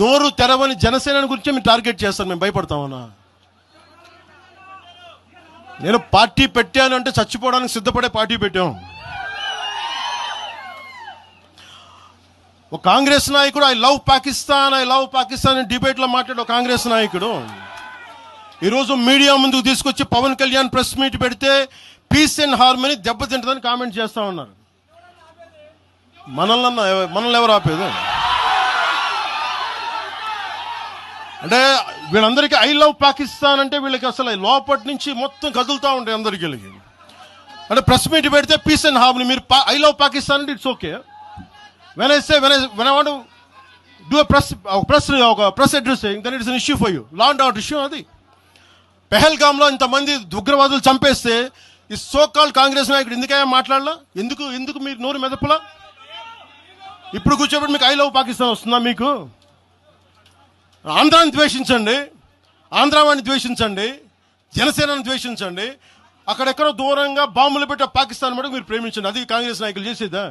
నోరు తెరవని జనసేన గురించి మీరు టార్గెట్ చేస్తారు. మేము భయపడతామన్నా? నేను పార్టీ పెట్టాను అంటే చచ్చిపోవడానికి సిద్ధపడే పార్టీ పెట్టాం. ఒక కాంగ్రెస్ నాయకుడు ఐ లవ్ పాకిస్తాన్ డిబేట్లో మాట్లాడే కాంగ్రెస్ నాయకుడు ఈరోజు మీడియా ముందుకు తీసుకొచ్చి పవన్ కళ్యాణ్ ప్రెస్ మీట్ పెడితే పీస్ అండ్ హార్మనీ దెబ్బతింటుందని కామెంట్ చేస్తూ ఉన్నారు. మనల్ని ఎవరు ఆపేది? అంటే వీళ్ళందరికీ ఐ లవ్ పాకిస్తాన్ అంటే వీళ్ళకి అసలు లోపటి నుంచి మొత్తం కదులుతూ ఉంటాయి అందరికీ. అంటే ప్రెస్ మీట్ పెడితే పీస్ అండ్ హార్మనీ, మీరు ఐ లవ్ పాకిస్తాన్ అంటే it's okay. when I want to do a press addressing, then it is an issue for you. Law and order issue అది. పెహల్గామ్లో ఇంతమంది ఉగ్రవాదులు చంపేస్తే ఈ సోకాల్ కాంగ్రెస్ నాయకుడు ఎందుకయ్యా మాట్లాడలా? ఎందుకు మీరు నోరు మెదపలా? ఇప్పుడు కూర్చోబెట్టి మీకు ఐ లవ్ పాకిస్తాన్ వస్తుందా? మీకు ఆంధ్రాని ద్వేషించండి, ఆంధ్రావాణి ద్వేషించండి, జనసేనని ద్వేషించండి, అక్కడెక్కడో దూరంగా బాంబులు పెట్టే పాకిస్తాన్ మటుకు మీరు ప్రేమించండి. అది కాంగ్రెస్ నాయకులు చేసేదా?